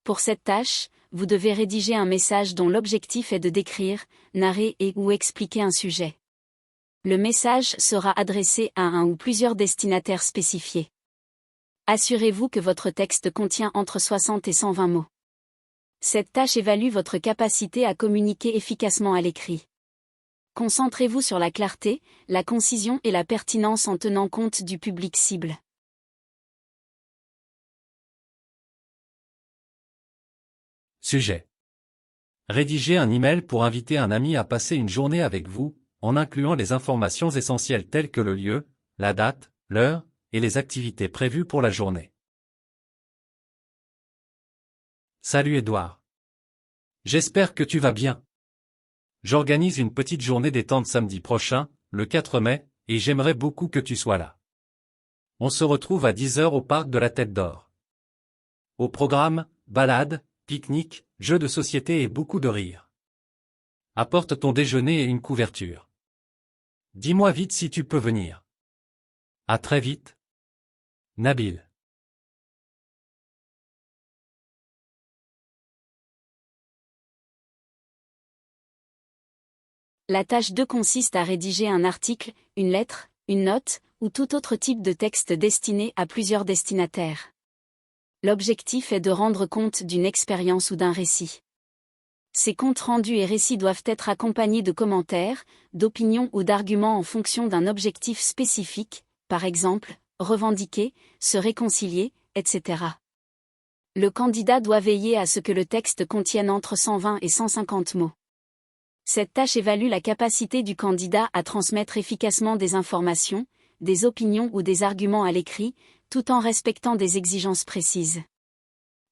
Pour cette tâche, vous devez rédiger un message dont l'objectif est de décrire, narrer ou expliquer un sujet. Le message sera adressé à un ou plusieurs destinataires spécifiés. Assurez-vous que votre texte contient entre 60 et 120 mots. Cette tâche évalue votre capacité à communiquer efficacement à l'écrit. Concentrez-vous sur la clarté, la concision et la pertinence en tenant compte du public cible. Sujet. Rédigez un email pour inviter un ami à passer une journée avec vous, en incluant les informations essentielles telles que le lieu, la date, l'heure, et les activités prévues pour la journée. Salut Edouard. J'espère que tu vas bien. J'organise une petite journée détente samedi prochain, le 4 mai, et j'aimerais beaucoup que tu sois là. On se retrouve à 10 h au parc de la Tête d'Or. Au programme, balade, pique-nique, jeux de société et beaucoup de rire. Apporte ton déjeuner et une couverture. Dis-moi vite si tu peux venir. À très vite. Nabil. La tâche 2 consiste à rédiger un article, une lettre, une note, ou tout autre type de texte destiné à plusieurs destinataires. L'objectif est de rendre compte d'une expérience ou d'un récit. Ces comptes rendus et récits doivent être accompagnés de commentaires, d'opinions ou d'arguments en fonction d'un objectif spécifique, par exemple, revendiquer, se réconcilier, etc. Le candidat doit veiller à ce que le texte contienne entre 120 et 150 mots. Cette tâche évalue la capacité du candidat à transmettre efficacement des informations, des opinions ou des arguments à l'écrit, tout en respectant des exigences précises.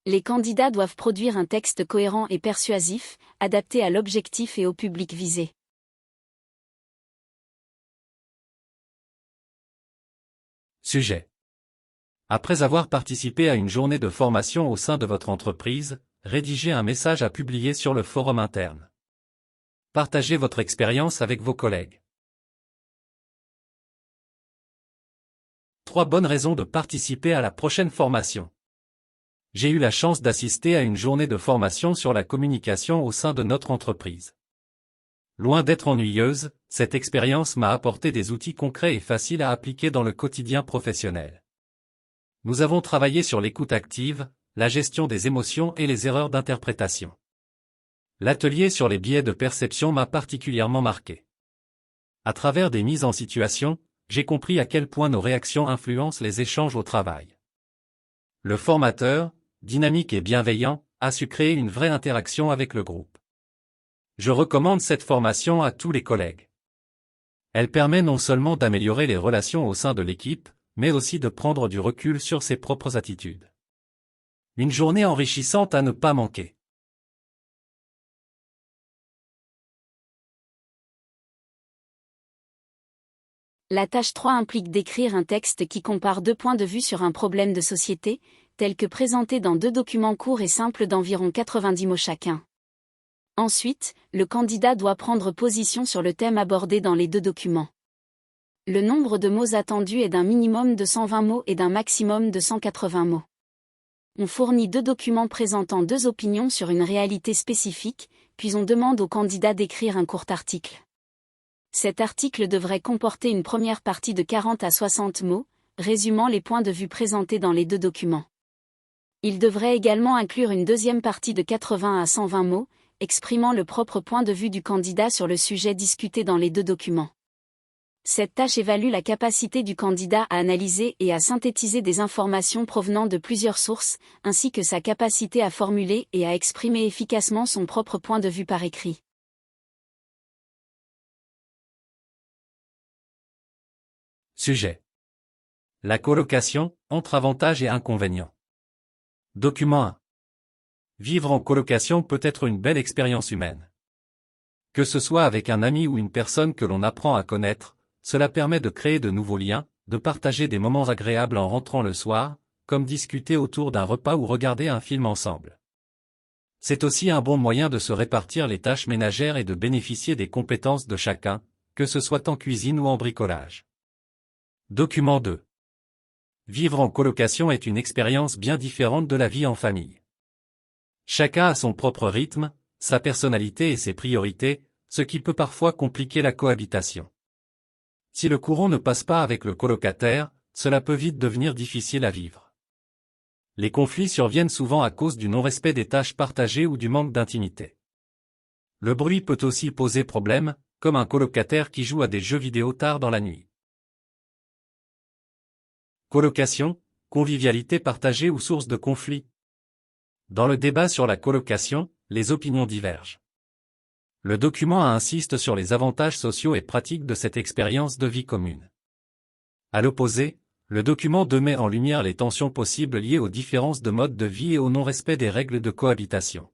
Les candidats doivent produire un texte cohérent et persuasif, adapté à l'objectif et au public visé. Sujet. Après avoir participé à une journée de formation au sein de votre entreprise, rédigez un message à publier sur le forum interne. Partagez votre expérience avec vos collègues. 3 bonnes raisons de participer à la prochaine formation. J'ai eu la chance d'assister à une journée de formation sur la communication au sein de notre entreprise. Loin d'être ennuyeuse, cette expérience m'a apporté des outils concrets et faciles à appliquer dans le quotidien professionnel. Nous avons travaillé sur l'écoute active, la gestion des émotions et les erreurs d'interprétation. L'atelier sur les biais de perception m'a particulièrement marqué. À travers des mises en situation, j'ai compris à quel point nos réactions influencent les échanges au travail. Le formateur, dynamique et bienveillant, a su créer une vraie interaction avec le groupe. Je recommande cette formation à tous les collègues. Elle permet non seulement d'améliorer les relations au sein de l'équipe, mais aussi de prendre du recul sur ses propres attitudes. Une journée enrichissante à ne pas manquer. La tâche 3 implique d'écrire un texte qui compare 2 points de vue sur un problème de société, tel que présenté dans 2 documents courts et simples d'environ 90 mots chacun. Ensuite, le candidat doit prendre position sur le thème abordé dans les 2 documents. Le nombre de mots attendus est d'un minimum de 120 mots et d'un maximum de 180 mots. On fournit 2 documents présentant 2 opinions sur une réalité spécifique, puis on demande au candidat d'écrire un court article. Cet article devrait comporter une première partie de 40 à 60 mots, résumant les points de vue présentés dans les 2 documents. Il devrait également inclure une deuxième partie de 80 à 120 mots, exprimant le propre point de vue du candidat sur le sujet discuté dans les 2 documents. Cette tâche évalue la capacité du candidat à analyser et à synthétiser des informations provenant de plusieurs sources, ainsi que sa capacité à formuler et à exprimer efficacement son propre point de vue par écrit. Sujet. La colocation, entre avantages et inconvénients. Document 1. Vivre en colocation peut être une belle expérience humaine. Que ce soit avec un ami ou une personne que l'on apprend à connaître, cela permet de créer de nouveaux liens, de partager des moments agréables en rentrant le soir, comme discuter autour d'un repas ou regarder un film ensemble. C'est aussi un bon moyen de se répartir les tâches ménagères et de bénéficier des compétences de chacun, que ce soit en cuisine ou en bricolage. Document 2. Vivre en colocation est une expérience bien différente de la vie en famille. Chacun a son propre rythme, sa personnalité et ses priorités, ce qui peut parfois compliquer la cohabitation. Si le courant ne passe pas avec le colocataire, cela peut vite devenir difficile à vivre. Les conflits surviennent souvent à cause du non-respect des tâches partagées ou du manque d'intimité. Le bruit peut aussi poser problème, comme un colocataire qui joue à des jeux vidéo tard dans la nuit. Colocation, convivialité partagée ou source de conflit. Dans le débat sur la colocation, les opinions divergent. Le document insiste sur les avantages sociaux et pratiques de cette expérience de vie commune. À l'opposé, le document met en lumière les tensions possibles liées aux différences de mode de vie et au non-respect des règles de cohabitation.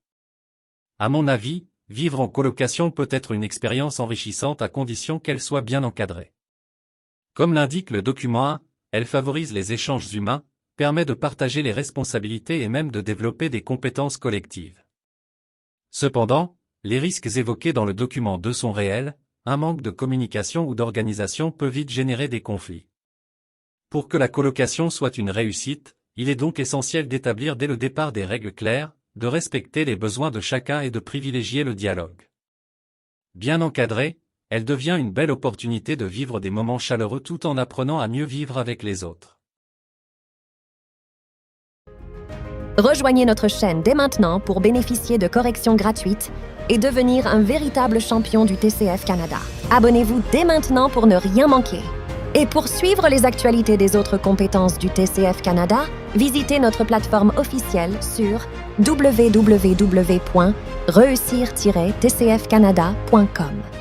À mon avis, vivre en colocation peut être une expérience enrichissante à condition qu'elle soit bien encadrée. Comme l'indique le document 1, elle favorise les échanges humains, permet de partager les responsabilités et même de développer des compétences collectives. Cependant, les risques évoqués dans le document 2 sont réels, un manque de communication ou d'organisation peut vite générer des conflits. Pour que la colocation soit une réussite, il est donc essentiel d'établir dès le départ des règles claires, de respecter les besoins de chacun et de privilégier le dialogue. Bien encadrée, elle devient une belle opportunité de vivre des moments chaleureux tout en apprenant à mieux vivre avec les autres. Rejoignez notre chaîne dès maintenant pour bénéficier de corrections gratuites et devenir un véritable champion du TCF Canada. Abonnez-vous dès maintenant pour ne rien manquer. Et pour suivre les actualités des autres compétences du TCF Canada, visitez notre plateforme officielle sur www.reussir-tcfcanada.com.